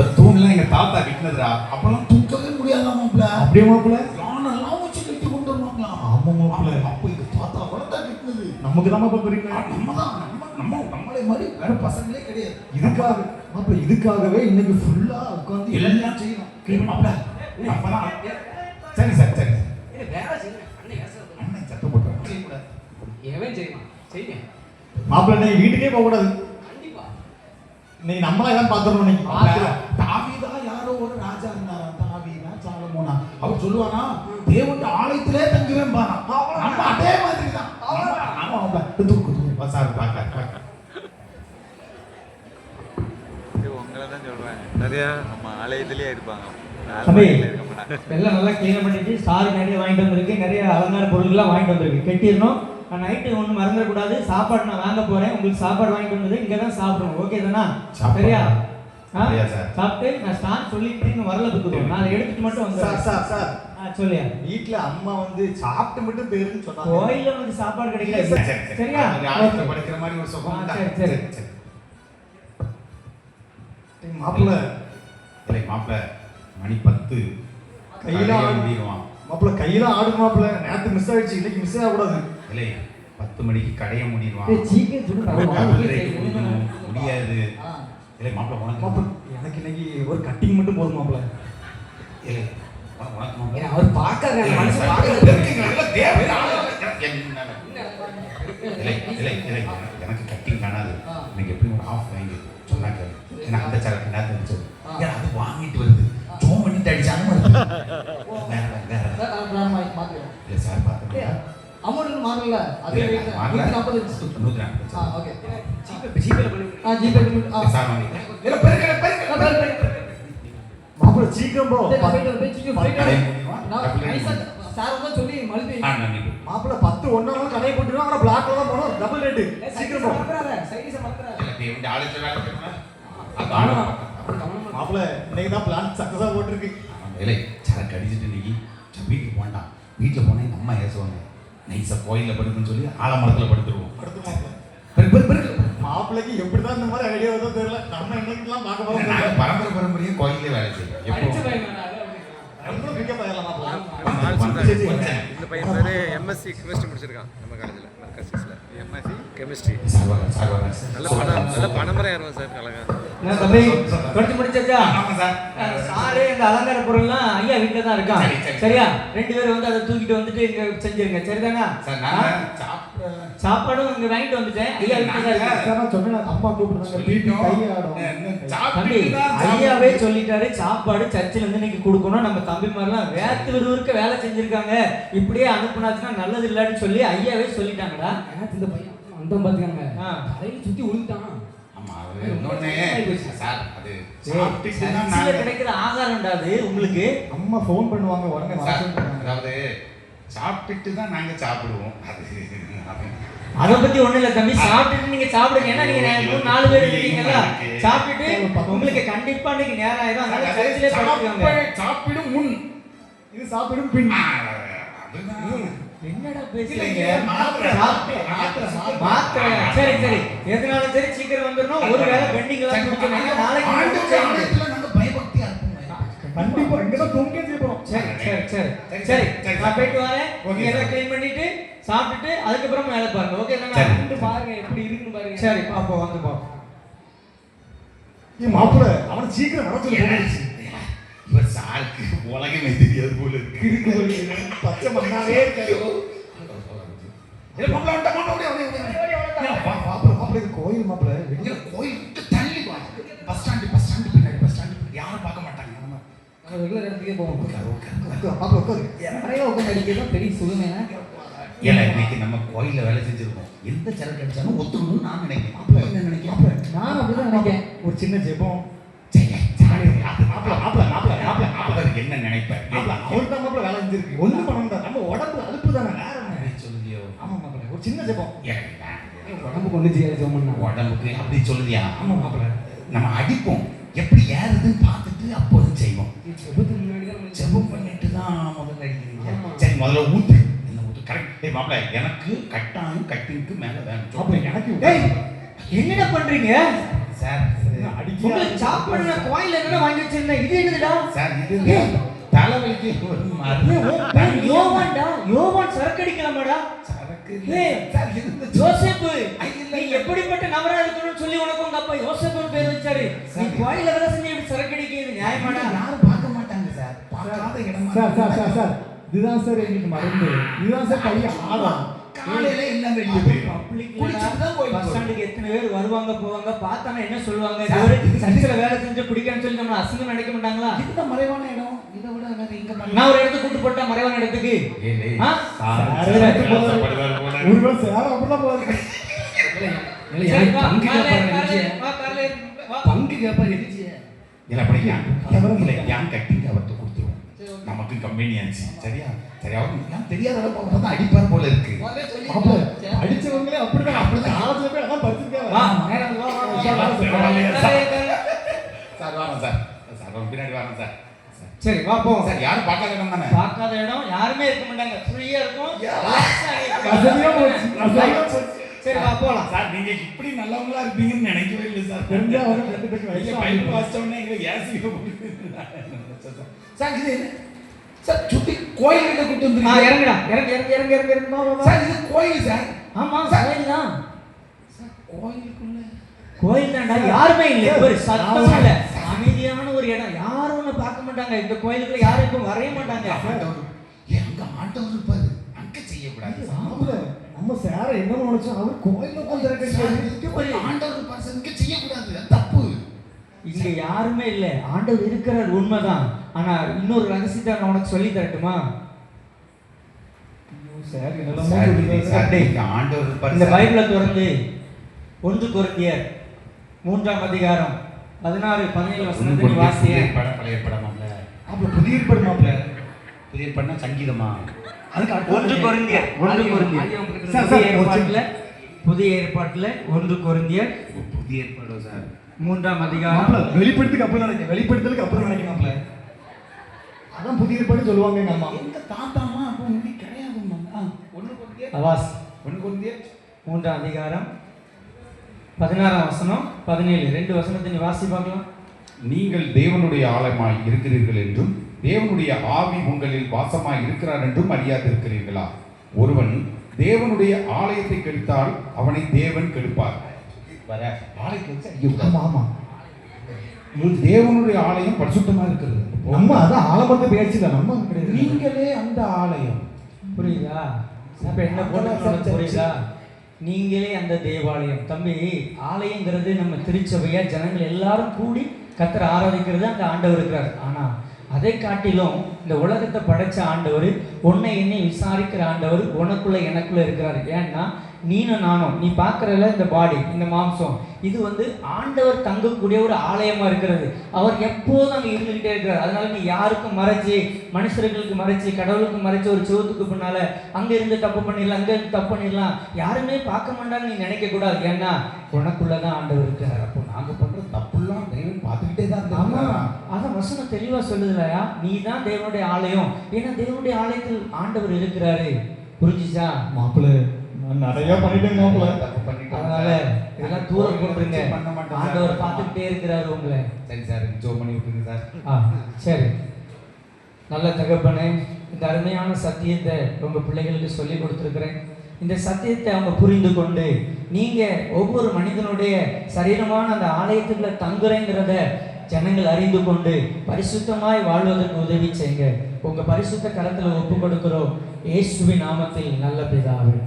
அந்த தூண்லாம் எங்க தாத்தா கட்டினதுடா. அப்பெல்லாம் தூக்கவே முடியாதா மாப்ள. அப்படியே மாப்ள யானெல்லாம் வச்சு கட்டி கொண்டு வருவாங்களா. ஆமா மாப்ள. அப்ப எங்க தாத்தா வளர்த்தா கட்டினது. நமக்கு தான் மாப்ள பெரிய நம்மளே மாதிரி வேற பசங்களே கிடையாது. இதுக்காகவே இன்னைக்கு ஃபுல்லா உட்கார்ந்து எல்லாம் செய்யணும் மாப்ள. அப்பதான் சரி சார் சரி வேலை செய்யணும். அண்ணன் சத்தம் போட்டுறான். செய்யக்கூடாது. எவன் செய்வான்? செய்யுங்க. மாப்ள நீ வீட்டுக்கே போக கூடாது. கண்டிப்பா. நீ நம்மளா தான் பாத்துறோம் நீ. தாவீதா யாரோ ஒரு ராஜா இருந்தாராம். தாவீதா சாலமோனா. அவர் சொல்லுவானா தேவன் ஆலயத்திலே தங்குவேன் பாரா. நம்ம அதே மாதிரி தான். ஆமா மாப்ள. தூக்கு சார் பாக்க. உங்களை தான் சொல்றேன். நிறைய நம்ம ஆலயத்திலேயே இருப்பாங்க. எல்லாம் நல்லா கிளீன் பண்ணிட்டு சாரி நிறைய வாங்கிட்டு வந்திருக்கு. நிறைய அலங்கார பொருட்கள்லாம் வாங்கிட்டு வந்திருக்கு. கட்டிடணும். நான் நைட்டு ஒன்றும் மறந்துடக்கூடாது. சாப்பாடு நான் வாங்க போறேன். உங்களுக்கு சாப்பாடு வாங்கிட்டு வந்தது இங்கே தான் சாப்பிடணும். ஓகே தானா? சரியா? சாப்பிட்டு நான் ஸ்டார்ட் சொல்லிட்டு இன்னும் வரல புத்துக்கோ. நான் அதை எடுத்துட்டு மட்டும் வந்து சார் சொல்லியா வீட்டுல அம்மா வந்து சாப்பிட்டு மட்டும் பேருன்னு சொன்னாங்க. கோயில்ல வந்து சாப்பாடு கிடைக்கல. சரியா? படிக்கிற மாதிரி ஒரு சுகம். சரி மாப்பிள்ள இல்லை மாப்பிள்ள மணி 10 கையில ஆடிடுவான். மாப்பிள்ள கையில ஆடு மாப்பிள்ள. நேத்து மிஸ் ஆயிடுச்சு. இன்னைக்கு மிஸ் ஆகக்கூடாது. இல்லை 10 மணிக்கு கடையை முடிடுவான். முடியாது. இல்லை மாப்பிள்ள உனக்கு மாப்பிள்ள எனக்கு இன்னைக்கு ஒரு கட்டிங் மட்டும் போதும் மாப்பிள்ள. இல்லை உனக்கு அவர் பார்க்கற மனசு எனக்கு கட்டிங் காணாது. இன்னைக்கு எப்படி ஒரு ஆஃப் வாங்கி சொன்னாங்க. ஏன்னா அந்த சரக்கு நேரத்தை வச்சது. ஏன்னா அது வாங்கிட்டு வருது. ஜோம் பண்ணிட்டு அடிச்சாலும் இல்லை சார் பார்த்துட்டு அமௌண்ட் மாறல. அது 140. ஓகே. ஜிபே சார் வாங்கி மாப்பிள்ள சீக்கிரம் போ. சார் வந்து சொல்லி மழுப்பி மாப்பிள்ள 10 ஒண்ணாலும் கடையை போட்டுருவோம். ஆனா பிளாக்ல தான் போறோம். Double rate. சீக்கிரம் போ. சைடிஸ் மறந்துறாரு. மாப்பிள்ள இன்னைக்கு தான் பிளான் சக்சஸா போட்டுருக்கு. இல்லை சரக்கு அடிச்சுட்டு இன்னைக்கு வீட்டுக்கு போண்டான். வீட்டில் போனால் எங்கள் அம்மா ஏசுவாங்க. நைஸாக கோயிலில் படுக்குன்னு சொல்லி ஆலமரத்தில் படுத்துருவோம். மாப்பிள்ளைக்கு எப்படிதான் இந்த மாதிரி ஐடியா வருதோ தெரியல. நம்ம இன்னைக்குலாம் பார்க்க போறோம். பரம்பரையே கோயிலே வேலை செய்யும். இந்த பையன் பேரு எம்எஸ்சி கெமிஸ்ட்ரி முடிச்சிருக்கான் நம்ம காலேஜில் மர்கசிஸ்ல. MSc chemistry. நல்ல பணம்பரை ஆயிரும் சார். அழகா படிச்சு முடிச்சாச்சா? சாரு இந்த அலங்கார பொருள்லாம் ஐயா வீட்டுல தான் இருக்கான். சரியா? 2 பேரும் வந்து அதை தூக்கிட்டு வந்துட்டு இங்க செஞ்சிருங்க. சரிதானா? சாப்பாடும் இங்க வாங்கிட்டு வந்துட்டேன். ஐயா வீட்டுல தான் இருக்காங்க. சொன்னேன் அம்மா கூப்பிடுறாங்க. பிபி தம்பி ஐயாவே சொல்லிட்டாரு சாப்பாடு சர்ச்சில் இருந்து இன்னைக்கு கொடுக்கணும். நம்ம தம்பி மாதிரிலாம் வேத்து விறுவிறுக்க வேலை செஞ்சிருக்காங்க. இப்படியே அனுப்புனாச்சுன்னா நல்லது இல்லைன்னு சொல்லி ஐயாவே சொல்லிட்டாங்கடா. இந்த பையன் அந்த பாத்துக்காங்க தலையில சுத்தி உழுந்துட்டான். கிடைக்கிற ஆகாரம்டா அது உங்களுக்கு. அம்மா ஃபோன் பண்ணுவாங்க உடனே. அதாவது சாப்பிட்டுட்டு தான் நாங்க சாப்பிடுவோம். அதை பத்தி ஒண்ணு இல்ல தம்பி. சாப்பிட்டுட்டு நீங்க சாப்பிடுங்க. ஏன்னா நீங்க 3-4 பேர் இருக்கீங்கல்ல. சாப்பிட்டுட்டு உங்களுக்கு கண்டிப்பா இன்னைக்கு நேரம் ஆயிடும். அதனால சர்ச்சிலே படுத்துக்கோங்க. சாப்பிடும் முன் இது சாப்பிடும் பின். என்னடா பேசுறீங்க? மாத்திரை. சரி எதனாலும் சரி சீக்கிரம் வந்துடணும். ஒரு வேளை பெண்டிங்ல முடிச்சோம்னா நாளைக்கு நாங்க பயபக்தியா இருப்போம். கண்டிப்பா இங்கதான் தூங்க போறோம். சரி நான் போயிட்டு வரேன். நீங்க எல்லாம் க்ளீன் பண்ணிட்டு சாப்பிட்டுட்டு அதுக்கப்புறம் வேலை பாருங்க. ஓகே தானே? பாருங்க எப்படி இருக்குன்னு பாருங்க. சரி பாப்போம் வந்து பாப்போம். மாப்பிள்ள அவன் சீக்கிரம் வர சொல்லி போயிடுச்சு. இவர் சாருக்கு உலகமே தெரியாது போல இருக்கு. பச்சை மண்ணாவே இருக்காரு. கோயில் மாப்பிள்ள கோயில் தள்ளி பஸ் ஸ்டாண்டு பின்னாடி யாரும் பார்க்க மாட்டாங்க. ரெகுலர் இடத்துக்கே போவோம். நிறைய உட்காந்து அடிக்கிறதும் பெரிய சுகமே. ஏன்னா இன்னைக்கு நம்ம கோயிலில் வேலை செஞ்சிருக்கோம். எந்த சரக்கு அடிச்சாலும் ஒத்துக்கணும்னு நான் நினைக்கிறேன். என்ன நினைக்கிறேன்? நான் அப்படிதான் நினைக்கிறேன். ஒரு சின்ன ஜெபம். என்ன நினைப்பேன்? அவருக்கு தான் மாப்பிள்ள வேலை செஞ்சிருக்கு. ஒண்ணு பண்ணணும். நம்ம உடம்பு அலுப்பு தானே. வேற என்ன சொல்லுதியோ? ஆமா மாப்பிள்ள ஒரு சின்ன ஜெபம். உடம்புக்கு ஒண்ணு செய்யாது ஜெபம். உடம்புக்கு அப்படி சொல்லுதியா? ஆமா மாப்பிள்ள. நம்ம அடிப்போம். எப்படி ஏறுதுன்னு பார்த்துட்டு அப்போதும் செய்வோம். ஜெபத்துக்கு முன்னாடி தான் ஜெபம் பண்ணிட்டு தான் முதல்ல அடிக்கிறீங்க. சரி முதல்ல ஊத்து. என்ன ஊத்து? கரெக்ட். மாப்பிள்ள எனக்கு கட்டாயம் கட்டிங்க்கு மேல வேணும். எனக்கு என்னடா பண்றீங்க சார்? உங்களுக்கு சாப்பாடு நான் கோயில்ல இருந்தா வாங்கி வச்சிருந்தேன். இது என்னதுடா? சார் இது தலைவலிக்கு ஒரு மருந்து. யோவான் சரக்கு அடிக்கலாமாடா? சரக்கு ஏய், சார் இது யோசேப்பு, நீ எப்படிப்பட்ட நபரா இருக்கணும்னு சொல்லி உனக்கு உங்க அப்பா யோசேப்புன்னு பேர் வச்சாரு. நீ கோயில்ல வேலை செஞ்சு இப்படி சரக்கு அடிக்கிறது நியாயமாடா? யாரும் பார்க்க மாட்டாங்க சார். பார்க்காத இடமா சார் சார் சார் சார் இதுதான் சார் எங்களுக்கு மருந்து. இதுதான் சார் கையை ஆடும். காலையில எல்லாம் வெளியே போயிடும். குளிச்சுட்டு தான் பஸ் போயிடும். ஸ்டாண்டுக்கு எத்தனை பேர் வருவாங்க போவாங்க, பார்த்தானா என்ன சொல்லுவாங்க? இவரு சர்ச்சில் வேலை செஞ்சு பிடிக்கான்னு சொல்லி நம்ம அசிங்கம் நினைக்க மாட்டாங்களா? இதுதான் மறைவான இடம். இதை விட வேற எங்க பண்ணலாம்? நான் ஒரு இடத்துக்கு கூட்டு போட்டா மறைவான இடத்துக்கு ஆ? ஒருவேளை சார் அப்படிதான் போகுது. சரி, வா, வா, காலையில வா. பங்கு கேப்பா எரிச்சு இல்ல அப்படி யான் கட்டிங்க அவர்கிட்ட கொடுத்துருவோம். நமக்கு கம்பெனி ஆச்சு. சரியா சரி, அவருக்கு ஏன் தெரியாத அளவுக்கு அவர் தான் அடிப்பார் போல இருக்கு. மாப்பிள அடிச்சவங்களே அப்படிதான் காலத்துல போய் அதான் படுத்துருக்காங்க. வா, நேரா வா, வா, வா. சார் வரேன் சார். சார் பின்னாடி வரேன் சார். சரி, வா போவோம். சார் யாரும் பார்க்காத இடம் தானே? பார்க்காத இடம் யாருமே இருக்க மாட்டாங்க, ஃப்ரீயா இருக்கும். வசதியா போச்சு, வசதியா போச்சு. சரி, வா போலாம். சார் நீங்க இப்படி நல்லவங்களா இருப்பீங்கன்னு நினைக்கவே இல்லை சார். தெரிஞ்சா அவங்க ரெண்டு பேருக்கு நீங்க வயசு பைப் வாசிச்சோன்னே எங்களை ஏசி சார் இது என்ன? சார் சுத்தி கோயில்கிட்ட கூட்டு வந்து இறங்குடா, இறங்கு. வா, வா, வா. சார் இது கோயில் சார். ஆமா, கோயில் தான். சார் கோயிலுக்குள்ள கோயில் தான்டா, யாருமே இல்ல, ஒரு சத்தம் இல்ல, அமைதியான ஒரு இடம். யாரும் ஒண்ணு பார்க்க மாட்டாங்க. இந்த கோயிலுக்குள்ள யாரும் இப்ப வரைய மாட்டாங்க. அங்க ஆண்டவர் இருப்பாரு, அங்க செய்யக்கூடாது. மாப்பிள நம்ம சார என்ன நினைச்சோம், அவர் கோயில்ல உட்கார்ந்து ஆண்டவர் இருப்பாரு, இங்க செய்யக்கூடாது, அது தப்பு. இங்க யாருமே இல்ல, ஆண்டவர் இருக்கிறார் உண்மைதான். ஆனா இன்னொரு ரகசியத்தை நான் உனக்கு சொல்லி தரட்டுமா? சார் ஆண்டவர் இருப்பாரு. இந்த பைபிளை திறந்து 1 கொரிந்தியர் 3ஆம் அதிகாரம் 16-17 வசனத்தை வாசிங்க. பழைய படமாப்ல. அப்ப புதிய ஏற்பாடு மாப்பிள. புதிய ஏற்பாடுனா சங்கீதமா? அதுக்கு 1 கொரிந்தியர் புதிய ஏற்பாட்டுல 1 கொரிந்தியர் புதிய ஏற்பாடு சார் 3ஆம் அதிகாரம். மாப்பிள வெளிப்படுத்துக்கு அப்புறம் நினைக்கிறேன், வெளிப்படுத்தலுக்கு அப்புறம் நினைக்கிறேன் மாப்பிள. அதான் புதிய ஏற்பாடு சொல்லுவாங்க எங்க அம்மா. எங்க தாத்தாமா அப்ப முடி கிடையாதுமா. 1 கொரிந்தியர் அவாஸ் 1 கொரிந்தியர் 3ஆம் அதிகாரம் 16ஆம் வசனம் 17 2 வசனத்தை நீ வாசி பார்க்கலாம். நீங்கள் தேவனுடைய ஆலயமாய் இருக்கிறீர்கள் என்றும் தேவனுடைய ஆவி உங்களில் வாசமாய் இருக்கிறார் என்றும் அறியாதிருக்கிறீர்களா? ஒருவன் தேவனுடைய ஆலயத்தை கெடுத்தால் அவனை தேவன் கெடுப்பார். வர ஆலயத்தை வச்சு ஐயோ. ஆமா தேவனுடைய ஆலயம் பரிசுத்தமா இருக்கிறது. நம்ம அதான் ஆலமரத்தை பேச்சுல நம்ம கிடையாது. நீங்களே அந்த ஆலயம். புரியுதா? அப்ப என்ன போட்டு புரியுதா? நீங்களே அந்த தேவாலயம். தம்பி, ஆலயங்கிறது நம்ம திருச்சபையா ஜனங்கள் எல்லாரும் கூடி கர்த்தரை ஆராதிக்கிறது அந்த ஆண்டவர் இருக்கிறார். ஆனா அதை காட்டிலும் இந்த உலகத்தை படைச்ச ஆண்டவர், உன்னை என்னை விசாரிக்கிற ஆண்டவர் உனக்குள்ள எனக்குள்ள இருக்கிறார். ஏன்னா நீனும் நானும், நீ பார்க்கறல இந்த பாடி, இந்த மாம்சம், இது ஆண்டவர் தங்கக்கூடிய ஒரு ஆலயமா இருக்கிறது. அவர் எப்போதும் அங்கே இருந்துகிட்டே இருக்கிறார். அதனால நீ யாருக்கும் மறைச்சு, மனுஷர்களுக்கு மறைச்சு, கடவுளுக்கு மறைச்சு ஒரு சிவத்துக்கு பின்னால அங்க இருந்து தப்பு பண்ணிடலாம், அங்க இருந்து தப்பு பண்ணிடலாம், யாருமே பார்க்க மாட்டான்னு நீ நினைக்க கூடாது. ஏன்னா உனக்குள்ளதான் ஆண்டவர் இருக்கிறார். அப்போ நாங்க பண்ற தப்புலாம் தெய்வம் பார்த்துக்கிட்டே தான் ஆமா, இருந்தாங்க. அதான் வசனம் தெளிவா சொல்லுதுலையா, நீ தான் தேவனுடைய ஆலயம். ஏன்னா தேவனுடைய ஆலயத்தில் ஆண்டவர் இருக்கிறாரு. புரிஞ்சுச்சா? மாப்பிள நான் நிறைய பண்ணிட்டேன் மாப்பிள. தப்பு பண்ணிட்டோம். அதனால இதெல்லாம் தூரம் போட்டுருங்க. பண்ண மாட்டோம். ஆண்டவர் பார்த்துக்கிட்டே இருக்கிறாரு உங்களை. சரி சார், ஜோ பண்ணி விட்டுருங்க சார். சரி, நல்ல தகப்பனே, இந்த அருமையான சத்தியத்தை உங்க பிள்ளைகளுக்கு சொல்லி கொடுத்துருக்கிறேன். இந்த சத்தியத்தை அவங்க புரிந்து கொண்டு நீங்க ஒவ்வொரு மனிதனுடைய சரீரமான அந்த ஆலயத்துக்குள்ள தங்குறேங்கிறத ஜனங்கள் அறிந்து கொண்டு பரிசுத்தமாய் வாழ்வதற்கு உதவி செய்யுங்க. உங்க பரிசுத்த கரத்துல ஒப்பு கொடுக்கிறோம், இயேசுவின் நாமத்தில் நல்ல பிதாவே.